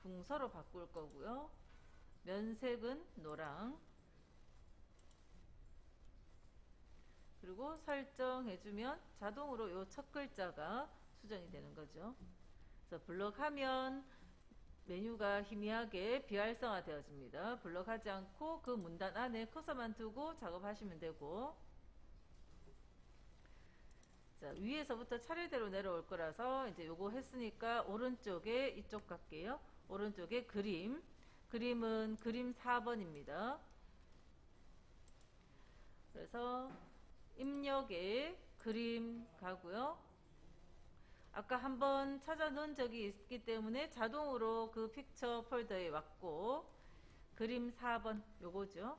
궁서로 바꿀 거고요. 면색은 노랑. 그리고 설정해주면 자동으로 요 첫 글자가 수정이 되는 거죠. 그래서 블럭하면 메뉴가 희미하게 비활성화 되어집니다. 블럭하지 않고 그 문단 안에 커서만 두고 작업하시면 되고, 자, 위에서부터 차례대로 내려올 거라서 이제 요거 했으니까 오른쪽에 이쪽 갈게요. 오른쪽에 그림은 그림 4번입니다. 그래서 입력에 그림 가고요. 아까 한번 찾아 놓은 적이 있기 때문에 자동으로 그 픽처 폴더에 왔고, 그림 4번 요거죠.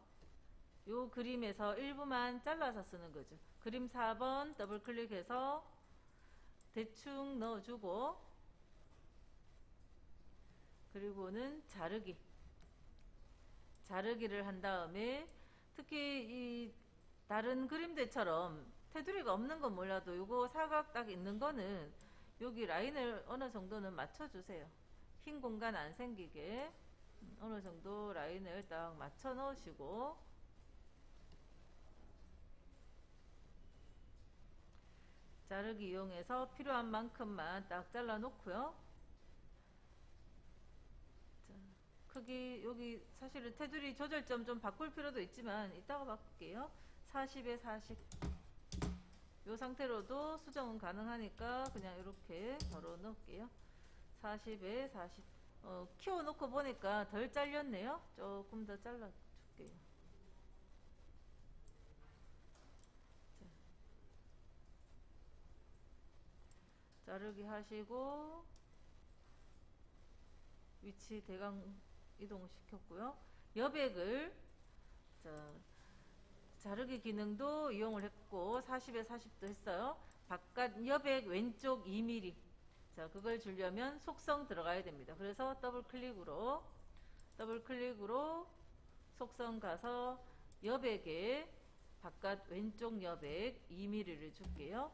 요 그림에서 일부만 잘라서 쓰는 거죠. 그림 4번 더블 클릭해서 대충 넣어주고, 그리고는 자르기를 한 다음에 특히 이 다른 그림들처럼 테두리가 없는 건 몰라도 요거 사각 딱 있는 거는 여기 라인을 어느 정도는 맞춰주세요. 흰 공간 안 생기게 어느 정도 라인을 딱 맞춰 넣으시고, 자르기 이용해서 필요한 만큼만 딱 잘라 놓고요. 자, 크기 여기 사실은 테두리 조절점 좀 바꿀 필요도 있지만 이따가 바꿀게요. 40에 40. 이 상태로도 수정은 가능하니까 그냥 이렇게 바로 넣을게요. 40에 40. 키워놓고 보니까 덜 잘렸네요. 조금 더 잘라줄게요. 자르기 하시고 위치 대강 이동시켰고요. 여백을 자르기 기능도 이용을 했고 40에 40도 했어요. 바깥 여백 왼쪽 2mm. 자, 그걸 주려면 속성 들어가야 됩니다. 그래서 더블 클릭으로 속성 가서 여백에 바깥 왼쪽 여백 2mm를 줄게요.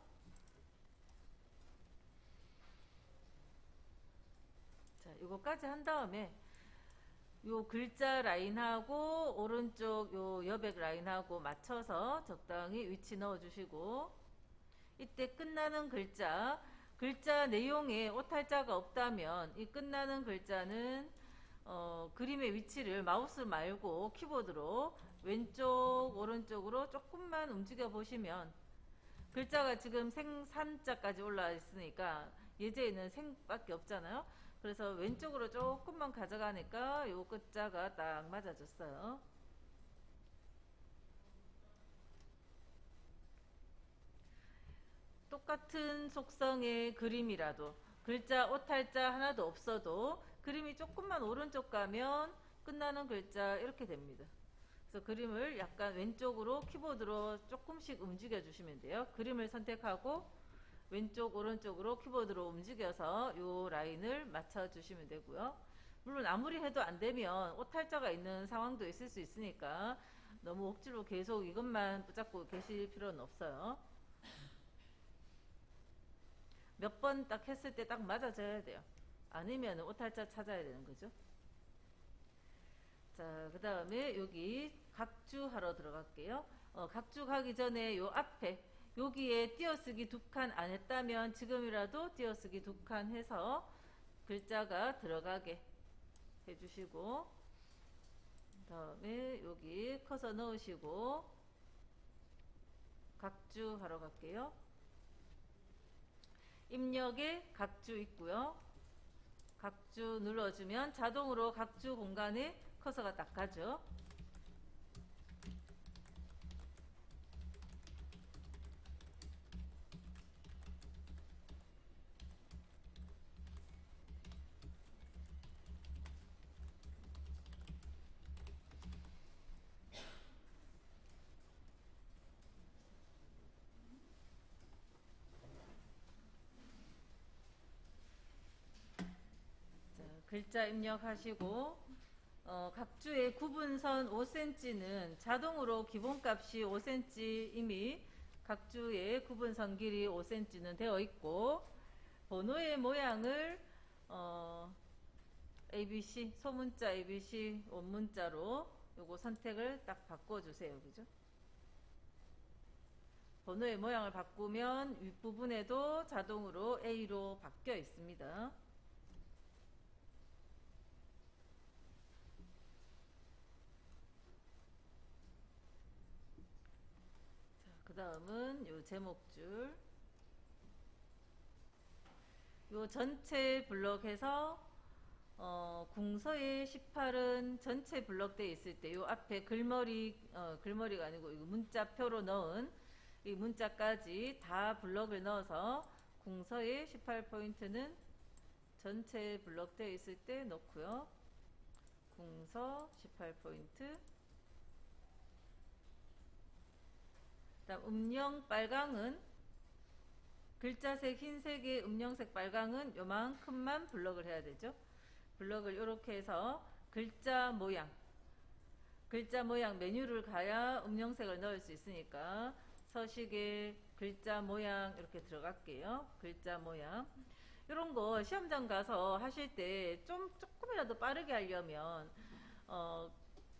자, 이거까지 한 다음에 요 글자 라인하고 오른쪽 요 여백 라인하고 맞춰서 적당히 위치 넣어주시고, 이때 끝나는 글자 내용에 오탈자가 없다면 이 끝나는 글자는 그림의 위치를 마우스 말고 키보드로 왼쪽 오른쪽으로 조금만 움직여 보시면, 글자가 지금 생산자까지 올라와 있으니까 예제에는 생밖에 없잖아요. 그래서 왼쪽으로 조금만 가져가니까 요 끝자가 딱 맞아졌어요. 똑같은 속성의 그림이라도 글자 오탈자 하나도 없어도 그림이 조금만 오른쪽 가면 끝나는 글자 이렇게 됩니다. 그래서 그림을 약간 왼쪽으로 키보드로 조금씩 움직여 주시면 돼요. 그림을 선택하고 왼쪽 오른쪽으로 키보드로 움직여서 요 라인을 맞춰 주시면 되고요. 물론 아무리 해도 안 되면 오탈자가 있는 상황도 있을 수 있으니까 너무 억지로 계속 이것만 붙잡고 계실 필요는 없어요. 몇 번 딱 했을 때 딱 맞아져야 돼요. 아니면 오탈자 찾아야 되는 거죠. 자, 그 다음에 여기 각주 하러 들어갈게요. 각주 가기 전에 요 앞에 여기에 띄어쓰기 2칸 안 했다면 지금이라도 띄어쓰기 2칸 해서 글자가 들어가게 해주시고, 그 다음에 여기 커서 넣으시고 각주 하러 갈게요. 입력에 각주 있고요. 각주 눌러주면 자동으로 각주 공간에 커서가 딱 가죠. 글자 입력하시고 각주의 구분선 5cm는 자동으로 기본값이 5cm 이미 각주의 구분선 길이 5cm는 되어 있고, 번호의 모양을 ABC 소문자 ABC 원문자로 요거 선택을 딱 바꿔주세요. 그죠? 번호의 모양을 바꾸면 윗부분에도 자동으로 A로 바뀌어 있습니다. 그 다음은 요 제목줄, 요 전체 블럭에서 궁서의 18은 전체 블럭 되어 있을 때 요 앞에 글머리가 아니고 이거 문자표로 넣은 이 문자까지 다 블럭을 넣어서 궁서의 18포인트는 전체 블럭 되어 있을 때 넣고요. 궁서 18포인트. 다음 음영 빨강은 글자색 흰색의 음영색 빨강은 요만큼만 블럭을 해야 되죠. 블럭을 이렇게 해서 글자 모양 메뉴를 가야 음영색을 넣을 수 있으니까 서식에 글자 모양 이렇게 들어갈게요. 글자 모양 이런 거 시험장 가서 하실 때 조금이라도 빠르게 하려면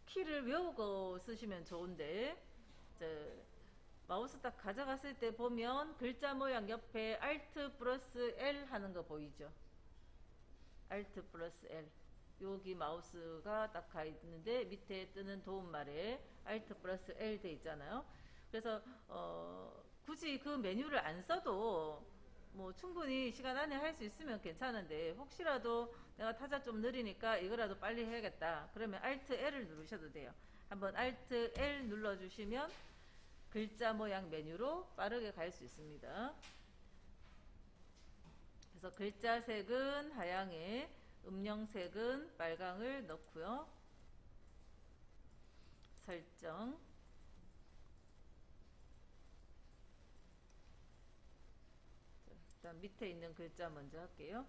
키를 외우고 쓰시면 좋은데 마우스 딱 가져갔을 때 보면 글자 모양 옆에 Alt 플러스 L 하는 거 보이죠? Alt 플러스 L 여기 마우스가 딱 가 있는데 밑에 뜨는 도움말에 Alt 플러스 L 돼 있잖아요. 그래서 굳이 그 메뉴를 안 써도 뭐 충분히 시간 안에 할 수 있으면 괜찮은데 혹시라도 내가 타자 좀 느리니까 이거라도 빨리 해야겠다 그러면 Alt L을 누르셔도 돼요. 한번 Alt L 눌러주시면 글자 모양 메뉴로 빠르게 갈 수 있습니다. 그래서 글자 색은 하양에 음영색은 빨강을 넣고요. 설정 일단 밑에 있는 글자 먼저 할게요.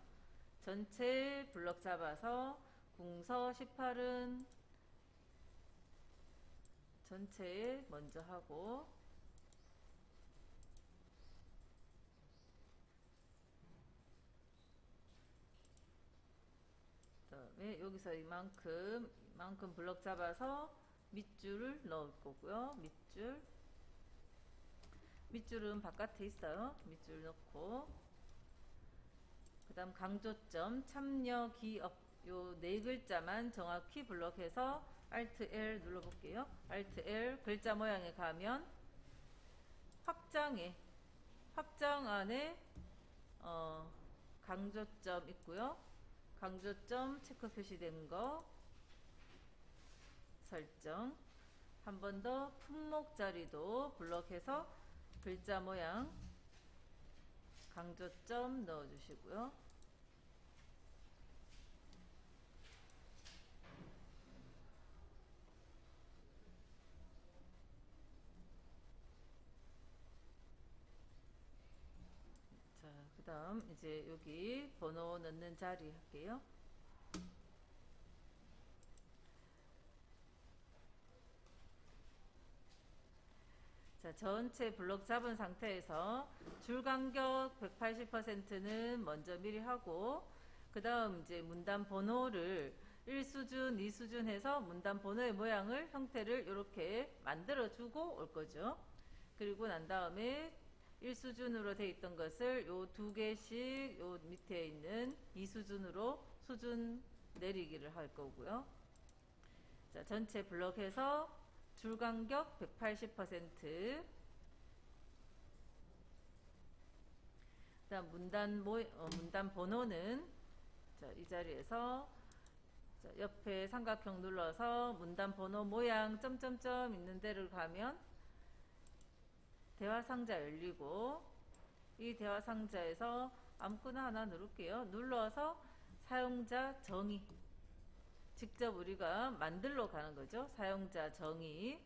전체 블럭 잡아서 궁서 18은 전체에 먼저 하고 그 다음에 여기서 이만큼 블럭 잡아서 밑줄을 넣을 거고요. 밑줄은 바깥에 있어요. 밑줄 넣고 그 다음 강조점 참여 기업 요 네 글자만 정확히 블럭해서 Alt L 눌러볼게요. Alt L 글자 모양에 가면 확장 안에 강조점 있고요. 강조점 체크 표시된 거 설정 한 번 더 품목 자리도 블럭해서 글자 모양 강조점 넣어주시고요. 자, 그 다음 이제 여기 번호 넣는 자리 할게요. 자, 전체 블럭 잡은 상태에서 줄 간격 180%는 먼저 미리 하고 그 다음 이제 문단 번호를 1수준, 2수준 해서 문단 번호의 모양을 형태를 이렇게 만들어 주고 올 거죠. 그리고 난 다음에 1수준으로 돼 있던 것을 요 두 개씩 요 밑에 있는 2수준으로 수준 내리기를 할 거고요. 자, 전체 블럭해서 줄 간격 180%. 그다음 문단 번호는 자, 이 자리에서 자, 옆에 삼각형 눌러서 문단 번호 모양 점점점 있는 데를 가면 대화 상자 열리고 이 대화 상자에서 아무거나 하나 누를게요. 눌러서 사용자 정의 직접 우리가 만들러 가는 거죠. 사용자 정의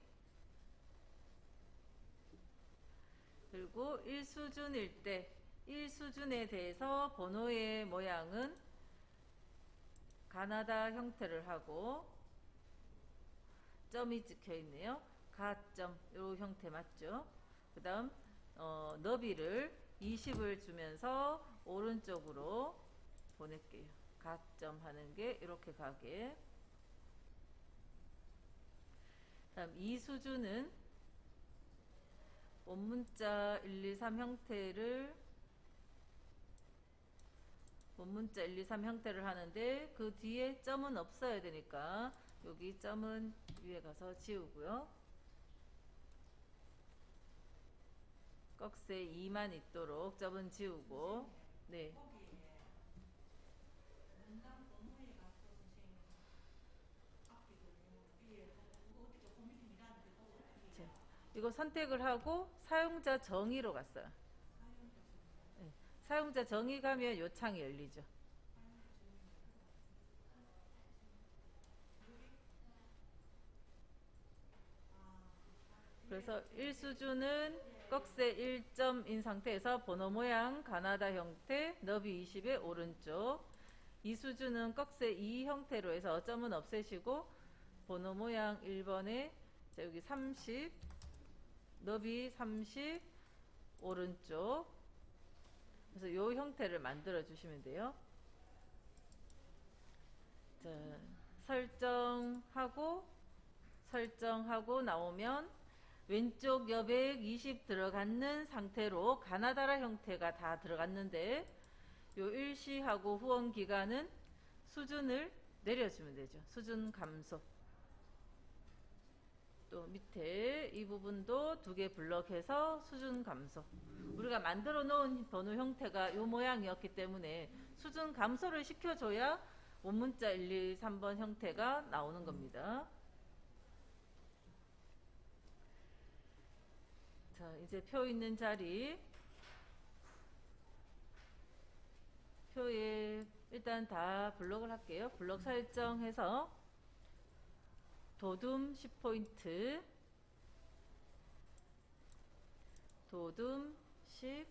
그리고 1수준일 때 1수준에 대해서 번호의 모양은 가나다 형태를 하고 점이 찍혀 있네요. 가점 요 형태 맞죠? 그 다음 너비를 20을 주면서 오른쪽으로 보낼게요. 가점 하는 게 이렇게 가게. 다음 2수준은 원문자 1, 2, 3 형태를 원문자 1, 2, 3 형태를 하는데 그 뒤에 점은 없어야 되니까 여기 점은 위에 가서 지우고요. 꺽쇠 2만 있도록 점은 지우고 네. 이거 선택을 하고 사용자 정의로 갔어요. 네. 사용자 정의 가면 요 창이 열리죠. 그래서 1수준은 꺽쇠 1점인 상태에서 번호 모양 가나다 형태 너비 20의 오른쪽 이 수준은 꺽쇠 2 형태로 해서 점은 없애시고 번호 모양 1번에 자 여기 30 너비 30 오른쪽 그래서 이 형태를 만들어 주시면 돼요. 자, 설정하고 나오면 왼쪽 여백 20 들어갔는 상태로 가나다라 형태가 다 들어갔는데 요 일시하고 후원 기간은 수준을 내려주면 되죠. 수준 감소. 또 밑에 이 부분도 2개 블럭해서 수준 감소. 우리가 만들어 놓은 번호 형태가 요 모양이었기 때문에 수준 감소를 시켜줘야 원문자 1, 2, 3번 형태가 나오는 겁니다. 자, 이제 표 있는 자리. 표에 일단 다 블록을 할게요. 블록 설정해서 도둠 10포인트, 도둠 10,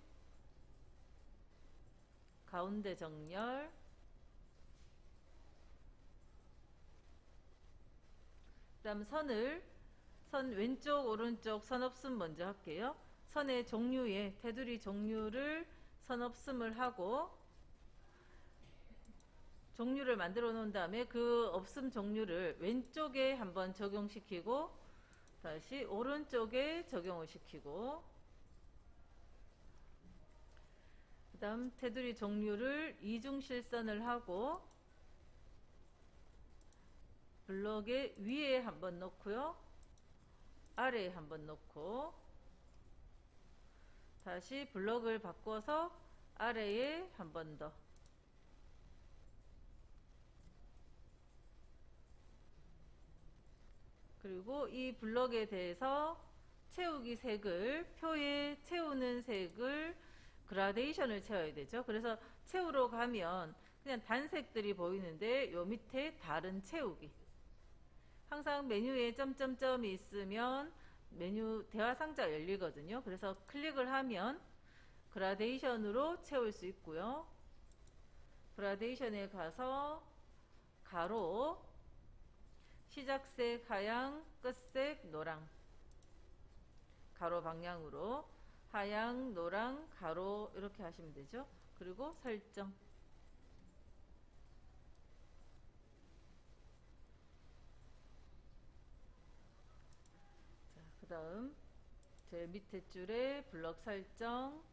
가운데 정렬, 그 다음 선 왼쪽 오른쪽 선 없음 먼저 할게요. 선의 종류에 테두리 종류를 선 없음을 하고 종류를 만들어 놓은 다음에 그 없음 종류를 왼쪽에 한번 적용시키고 다시 오른쪽에 적용을 시키고 그 다음 테두리 종류를 이중실선을 하고 블록의 위에 한번 놓고요. 아래에 한번 놓고 다시 블록을 바꿔서 아래에 한번 더 그리고 이 블럭에 대해서 채우기 색을 표에 채우는 색을 그라데이션을 채워야 되죠. 그래서 채우러 가면 그냥 단색들이 보이는데 요 밑에 다른 채우기 항상 메뉴에 점점점이 있으면 메뉴 대화 상자가 열리거든요. 그래서 클릭을 하면 그라데이션으로 채울 수 있고요. 그라데이션에 가서 가로 시작색 하양, 끝색 노랑 가로 방향으로 하양, 노랑, 가로 이렇게 하시면 되죠. 그리고 설정 그 다음 제일 밑에 줄에 블럭 설정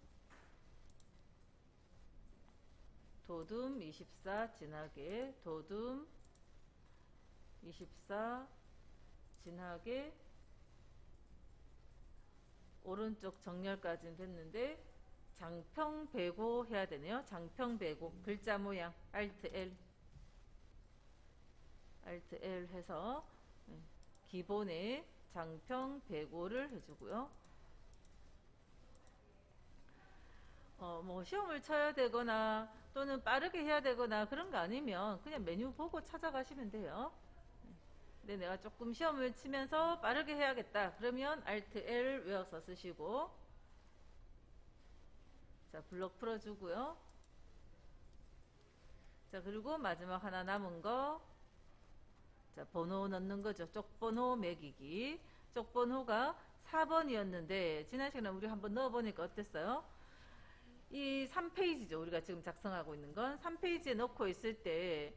도둠 24 진하게 도둠 24 진하게 오른쪽 정렬까지는 됐는데 장평 배고 해야 되네요. 장평 배고 글자 모양 Alt L 해서 기본에 장평 배고를 해주고요. 뭐 시험을 쳐야 되거나 또는 빠르게 해야 되거나 그런 거 아니면 그냥 메뉴 보고 찾아가시면 돼요. 근데 내가 조금 시험을 치면서 빠르게 해야겠다 그러면 Alt L 외워서 쓰시고 자 블록 풀어주고요. 자 그리고 마지막 하나 남은 거 자 번호 넣는 거죠. 쪽번호 매기기 쪽번호가 4번이었는데 지난 시간에 우리 한번 넣어보니까 어땠어요? 이 3페이지죠. 우리가 지금 작성하고 있는 건 3페이지에 넣고 있을 때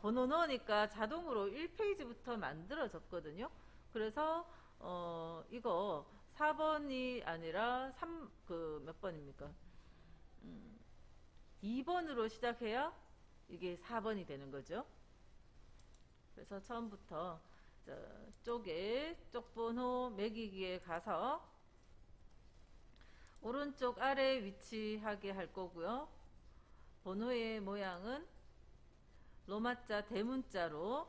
번호 넣으니까 자동으로 1페이지부터 만들어졌거든요. 그래서 이거 4번이 아니라 몇 번입니까? 2번으로 시작해야 이게 4번이 되는 거죠. 그래서 처음부터 쪽에 쪽번호 매기기에 가서 오른쪽 아래 위치하게 할 거고요. 번호의 모양은 로마자 대문자로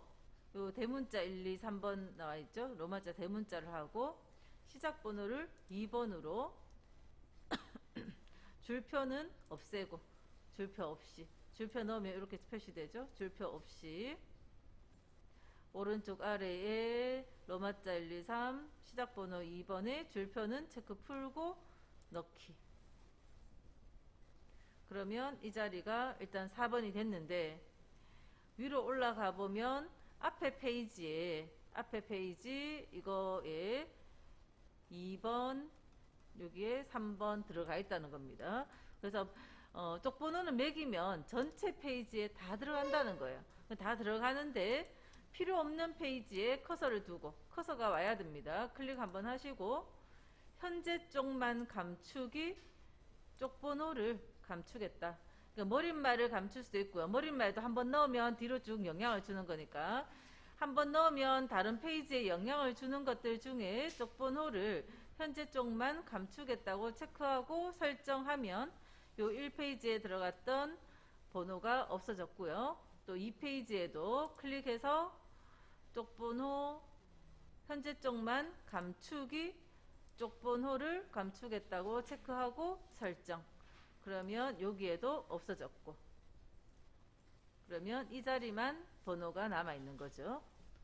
요 대문자 1, 2, 3번 나와 있죠. 로마자 대문자를 하고 시작 번호를 2번으로 줄표는 없애고 줄표 없이 줄표 넣으면 이렇게 표시되죠. 줄표 없이 오른쪽 아래에 로마자 1, 2, 3 시작 번호 2번에 줄표는 체크 풀고 넣기 그러면 이 자리가 일단 4번이 됐는데, 위로 올라가 보면 앞에 페이지 이거에 2번, 여기에 3번 들어가 있다는 겁니다. 그래서 쪽번호는 매기면 전체 페이지에 다 들어간다는 거예요. 다 들어가는데 필요 없는 페이지에 커서를 두고, 커서가 와야 됩니다. 클릭 한번 하시고 현재 쪽만 감추기, 쪽번호를 감추겠다. 그러니까 머릿말을 감출 수도 있고요. 머릿말도 한번 넣으면 뒤로 쭉 영향을 주는 거니까, 한번 넣으면 다른 페이지에 영향을 주는 것들 중에 쪽번호를 현재 쪽만 감추겠다고 체크하고 설정하면 요 1페이지에 들어갔던 번호가 없어졌고요. 또 2페이지에도 클릭해서 쪽번호 현재 쪽만 감추기, 쪽번호를 감추겠다고 체크하고 설정. 그러면 여기에도 없어졌고, 그러면 이 자리만 번호가 남아 있는 거죠.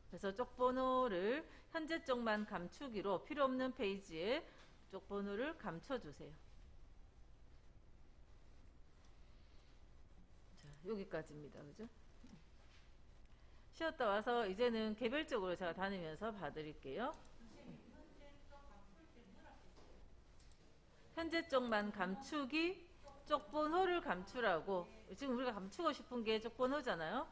그래서 쪽번호를 현재 쪽만 감추기로 필요 없는 페이지에 쪽번호를 감춰주세요. 자, 여기까지입니다. 그죠? 쉬었다 와서 이제는 개별적으로 제가 다니면서 봐드릴게요. 현재 쪽만 감추기, 쪽번호를 감추라고. 지금 우리가 감추고 싶은 게 쪽번호잖아요.